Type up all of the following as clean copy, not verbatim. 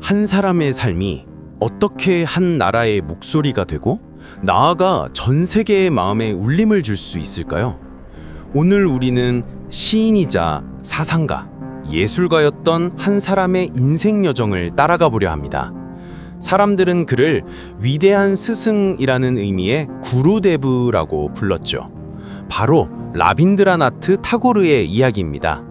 한 사람의 삶이 어떻게 한 나라의 목소리가 되고 나아가 전 세계의 마음에 울림을 줄 수 있을까요? 오늘 우리는 시인이자 사상가, 예술가였던 한 사람의 인생 여정을 따라가 보려 합니다. 사람들은 그를 위대한 스승이라는 의미의 구루데브라고 불렀죠. 바로 라빈드라나트 타고르의 이야기입니다.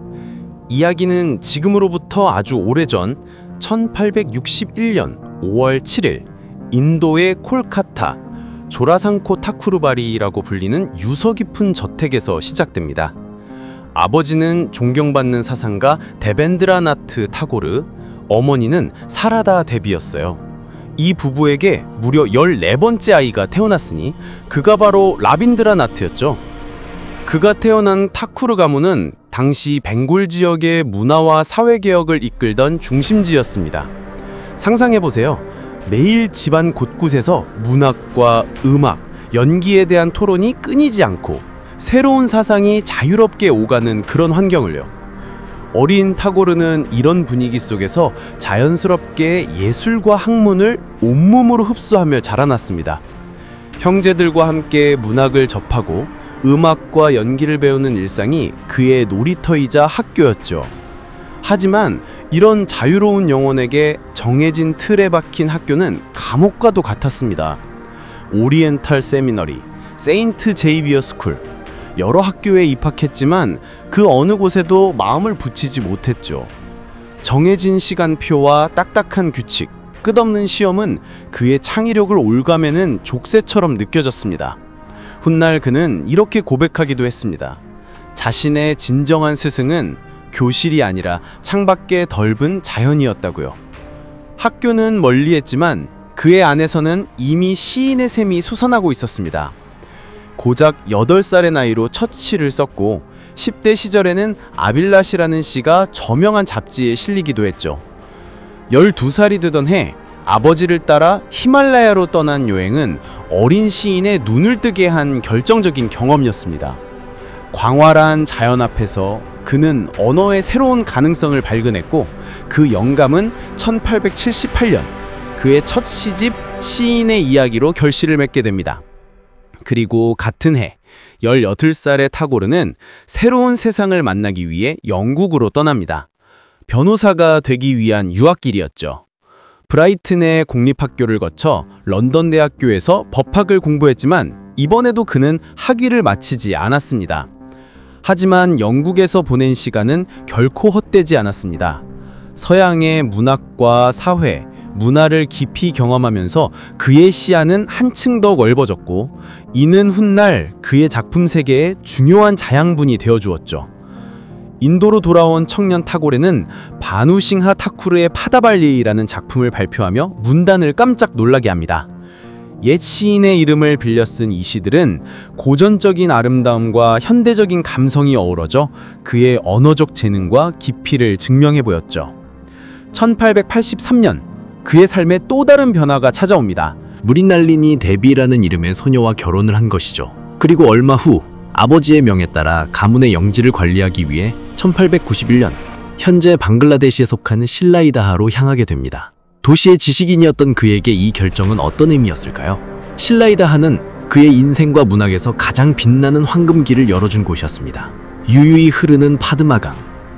이야기는 지금으로부터 아주 오래전 1861년 5월 7일 인도의 콜카타 조라상코 타쿠르바리라고 불리는 유서 깊은 저택에서 시작됩니다. 아버지는 존경받는 사상가 데벤드라나트 타고르, 어머니는 사라다 데비였어요. 이 부부에게 무려 14번째 아이가 태어났으니 그가 바로 라빈드라나트였죠. 그가 태어난 타쿠르 가문은 당시 벵골 지역의 문화와 사회개혁을 이끌던 중심지였습니다. 상상해보세요. 매일 집안 곳곳에서 문학과 음악, 연기에 대한 토론이 끊이지 않고 새로운 사상이 자유롭게 오가는 그런 환경을요. 어린 타고르는 이런 분위기 속에서 자연스럽게 예술과 학문을 온몸으로 흡수하며 자라났습니다. 형제들과 함께 문학을 접하고 음악과 연기를 배우는 일상이 그의 놀이터이자 학교였죠. 하지만 이런 자유로운 영혼에게 정해진 틀에 박힌 학교는 감옥과도 같았습니다. 오리엔탈 세미너리, 세인트 제이비어 스쿨, 여러 학교에 입학했지만 그 어느 곳에도 마음을 붙이지 못했죠. 정해진 시간표와 딱딱한 규칙, 끝없는 시험은 그의 창의력을 올가매는 족쇄처럼 느껴졌습니다. 훗날 그는 이렇게 고백하기도 했습니다. 자신의 진정한 스승은 교실이 아니라 창밖의 덜분 자연이었다고요. 학교는 멀리했지만 그의 안에서는 이미 시인의 샘이 솟아나고 있었습니다. 고작 8살의 나이로 첫 시를 썼고 10대 시절에는 아빌라시라는 시가 저명한 잡지에 실리기도 했죠. 12살이 되던 해 아버지를 따라 히말라야로 떠난 여행은 어린 시인의 눈을 뜨게 한 결정적인 경험이었습니다. 광활한 자연 앞에서 그는 언어의 새로운 가능성을 발견했고 그 영감은 1878년 그의 첫 시집 시인의 이야기로 결실을 맺게 됩니다. 그리고 같은 해 18살의 타고르는 새로운 세상을 만나기 위해 영국으로 떠납니다. 변호사가 되기 위한 유학길이었죠. 브라이튼의 공립학교를 거쳐 런던 대학교에서 법학을 공부했지만 이번에도 그는 학위를 마치지 않았습니다. 하지만 영국에서 보낸 시간은 결코 헛되지 않았습니다. 서양의 문학과 사회, 문화를 깊이 경험하면서 그의 시야는 한층 더 넓어졌고 이는 훗날 그의 작품 세계의 중요한 자양분이 되어주었죠. 인도로 돌아온 청년 타고레는 바누싱하 타쿠르의 파다발리라는 작품을 발표하며 문단을 깜짝 놀라게 합니다. 옛 시인의 이름을 빌려 쓴 이 시들은 고전적인 아름다움과 현대적인 감성이 어우러져 그의 언어적 재능과 깊이를 증명해 보였죠. 1883년 그의 삶에 또 다른 변화가 찾아옵니다. 무리날리니 데비라는 이름의 소녀와 결혼을 한 것이죠. 그리고 얼마 후 아버지의 명에 따라 가문의 영지를 관리하기 위해 1891년 현재 방글라데시에 속하는 실라이다하로 향하게 됩니다. 도시의 지식인이었던 그에게 이 결정은 어떤 의미였을까요? 실라이다하는 그의 인생과 문학에서 가장 빛나는 황금길을 열어준 곳이었습니다. 유유히 흐르는 파드마강,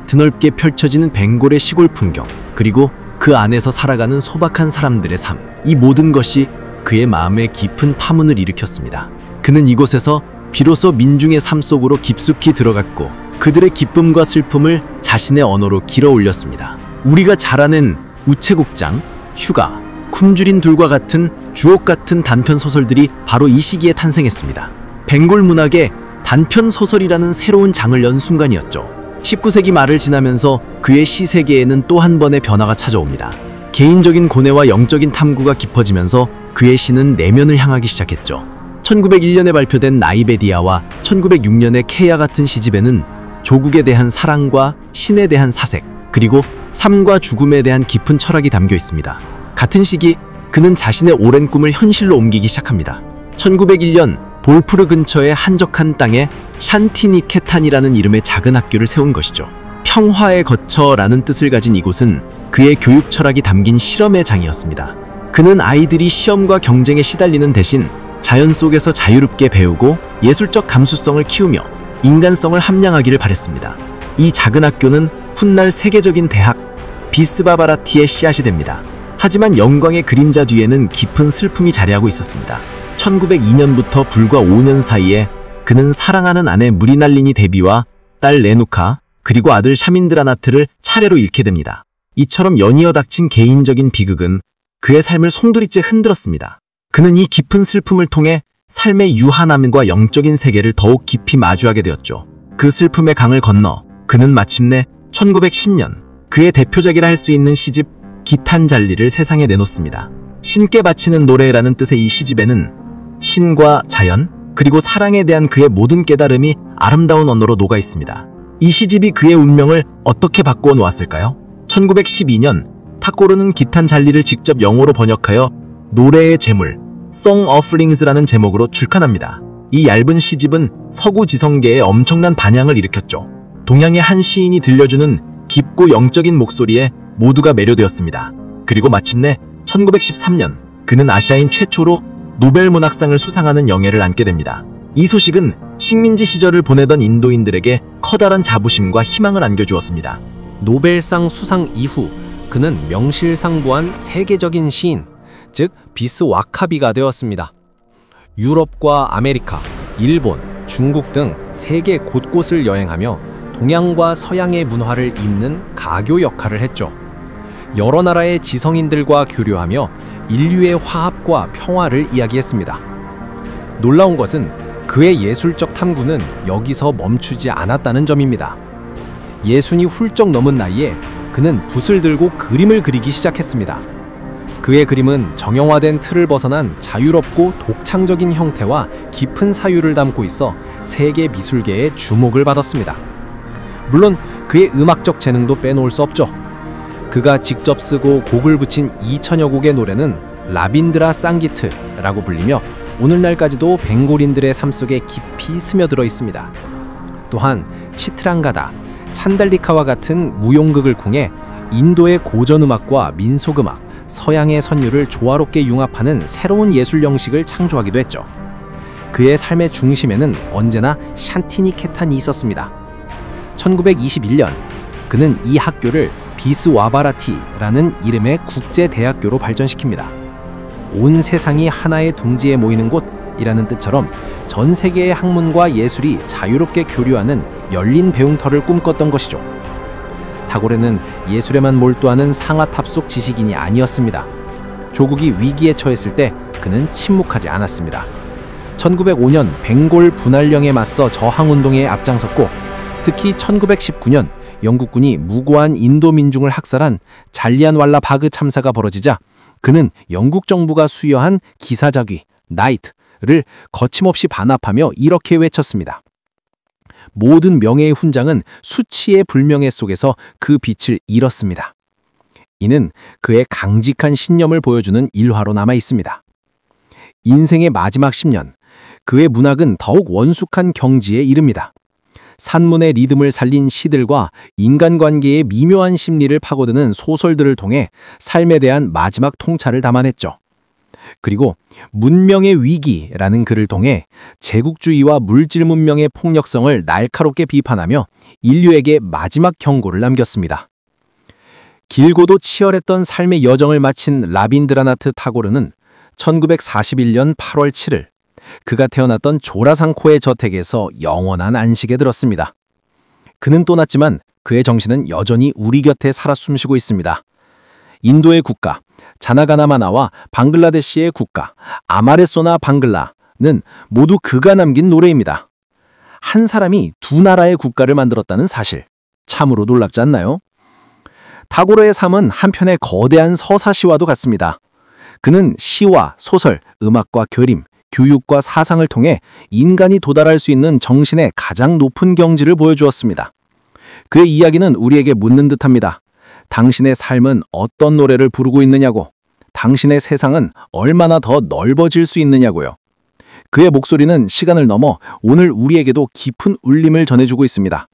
드넓게 펼쳐지는 벵골의 시골 풍경, 그리고 그 안에서 살아가는 소박한 사람들의 삶, 이 모든 것이 그의 마음에 깊은 파문을 일으켰습니다. 그는 이곳에서 비로소 민중의 삶 속으로 깊숙이 들어갔고 그들의 기쁨과 슬픔을 자신의 언어로 길어 올렸습니다. 우리가 잘 아는 우체국장, 휴가, 쿰주린 둘과 같은 주옥 같은 단편 소설들이 바로 이 시기에 탄생했습니다. 벵골 문학의 단편 소설이라는 새로운 장을 연 순간이었죠. 19세기 말을 지나면서 그의 시 세계에는 또 한 번의 변화가 찾아옵니다. 개인적인 고뇌와 영적인 탐구가 깊어지면서 그의 시는 내면을 향하기 시작했죠. 1901년에 발표된 나이베디아와 1906년의 케야 같은 시집에는 조국에 대한 사랑과 신에 대한 사색, 그리고 삶과 죽음에 대한 깊은 철학이 담겨 있습니다. 같은 시기 그는 자신의 오랜 꿈을 현실로 옮기기 시작합니다. 1901년 볼프르 근처의 한적한 땅에 샨티니케탄이라는 이름의 작은 학교를 세운 것이죠. 평화의 거처라는 뜻을 가진 이곳은 그의 교육 철학이 담긴 실험의 장이었습니다. 그는 아이들이 시험과 경쟁에 시달리는 대신 자연 속에서 자유롭게 배우고 예술적 감수성을 키우며 인간성을 함양하기를 바랬습니다. 이 작은 학교는 훗날 세계적인 대학 비스바바라티의 씨앗이 됩니다. 하지만 영광의 그림자 뒤에는 깊은 슬픔이 자리하고 있었습니다. 1902년부터 불과 5년 사이에 그는 사랑하는 아내 무리날리니 데비와 딸 레누카 그리고 아들 샤민드라나트를 차례로 잃게 됩니다. 이처럼 연이어 닥친 개인적인 비극은 그의 삶을 송두리째 흔들었습니다. 그는 이 깊은 슬픔을 통해 삶의 유한함과 영적인 세계를 더욱 깊이 마주하게 되었죠. 그 슬픔의 강을 건너 그는 마침내 1910년 그의 대표작이라 할 수 있는 시집 기탄잘리를 세상에 내놓습니다. 신께 바치는 노래라는 뜻의 이 시집에는 신과 자연 그리고 사랑에 대한 그의 모든 깨달음이 아름다운 언어로 녹아 있습니다. 이 시집이 그의 운명을 어떻게 바꾸어 놓았을까요? 1912년 타고르는 기탄잘리를 직접 영어로 번역하여 노래의 제물 Song Offerings라는 제목으로 출간합니다. 이 얇은 시집은 서구 지성계에 엄청난 반향을 일으켰죠. 동양의 한 시인이 들려주는 깊고 영적인 목소리에 모두가 매료되었습니다. 그리고 마침내 1913년 그는 아시아인 최초로 노벨 문학상을 수상하는 영예를 안게 됩니다. 이 소식은 식민지 시절을 보내던 인도인들에게 커다란 자부심과 희망을 안겨주었습니다. 노벨상 수상 이후 그는 명실상부한 세계적인 시인, 즉 비스와카비가 되었습니다. 유럽과 아메리카, 일본, 중국 등 세계 곳곳을 여행하며 동양과 서양의 문화를 잇는 가교 역할을 했죠. 여러 나라의 지성인들과 교류하며 인류의 화합과 평화를 이야기했습니다. 놀라운 것은 그의 예술적 탐구는 여기서 멈추지 않았다는 점입니다. 60이 훌쩍 넘은 나이에 그는 붓을 들고 그림을 그리기 시작했습니다. 그의 그림은 정형화된 틀을 벗어난 자유롭고 독창적인 형태와 깊은 사유를 담고 있어 세계 미술계의 주목을 받았습니다. 물론 그의 음악적 재능도 빼놓을 수 없죠. 그가 직접 쓰고 곡을 붙인 2000여 곡의 노래는 라빈드라 쌍기트라고 불리며 오늘날까지도 벵골인들의 삶 속에 깊이 스며들어 있습니다. 또한 치트랑가다, 찬달리카와 같은 무용극을 통해 인도의 고전음악과 민속음악, 서양의 선율을 조화롭게 융합하는 새로운 예술 형식을 창조하기도 했죠. 그의 삶의 중심에는 언제나 샨티니케탄이 있었습니다. 1921년 그는 이 학교를 비스와바라티라는 이름의 국제대학교로 발전시킵니다. 온 세상이 하나의 둥지에 모이는 곳이라는 뜻처럼 전 세계의 학문과 예술이 자유롭게 교류하는 열린 배움터를 꿈꿨던 것이죠. 타고레는 예술에만 몰두하는 상아탑속 지식인이 아니었습니다. 조국이 위기에 처했을 때 그는 침묵하지 않았습니다. 1905년 벵골 분할령에 맞서 저항운동에 앞장섰고 특히 1919년 영국군이 무고한 인도 민중을 학살한 잘리안왈라 바그 참사가 벌어지자 그는 영국 정부가 수여한 기사자귀, 나이트를 거침없이 반합하며 이렇게 외쳤습니다. 모든 명예의 훈장은 수치의 불명예 속에서 그 빛을 잃었습니다. 이는 그의 강직한 신념을 보여주는 일화로 남아 있습니다. 인생의 마지막 10년, 그의 문학은 더욱 원숙한 경지에 이릅니다. 산문의 리듬을 살린 시들과 인간관계의 미묘한 심리를 파고드는 소설들을 통해 삶에 대한 마지막 통찰을 담아냈죠. 그리고 문명의 위기라는 글을 통해 제국주의와 물질 문명의 폭력성을 날카롭게 비판하며 인류에게 마지막 경고를 남겼습니다. 길고도 치열했던 삶의 여정을 마친 라빈드라나트 타고르는 1941년 8월 7일 그가 태어났던 조라상코의 저택에서 영원한 안식에 들었습니다. 그는 떠났지만 그의 정신은 여전히 우리 곁에 살아 숨쉬고 있습니다. 인도의 국가 자나가나마나와 방글라데시의 국가 아마레소나 방글라는 모두 그가 남긴 노래입니다. 한 사람이 두 나라의 국가를 만들었다는 사실, 참으로 놀랍지 않나요? 타고르의 삶은 한편의 거대한 서사시와도 같습니다. 그는 시와 소설, 음악과 그림, 교육과 사상을 통해 인간이 도달할 수 있는 정신의 가장 높은 경지를 보여주었습니다. 그의 이야기는 우리에게 묻는 듯합니다. 당신의 삶은 어떤 노래를 부르고 있느냐고, 당신의 세상은 얼마나 더 넓어질 수 있느냐고요. 그의 목소리는 시간을 넘어 오늘 우리에게도 깊은 울림을 전해주고 있습니다.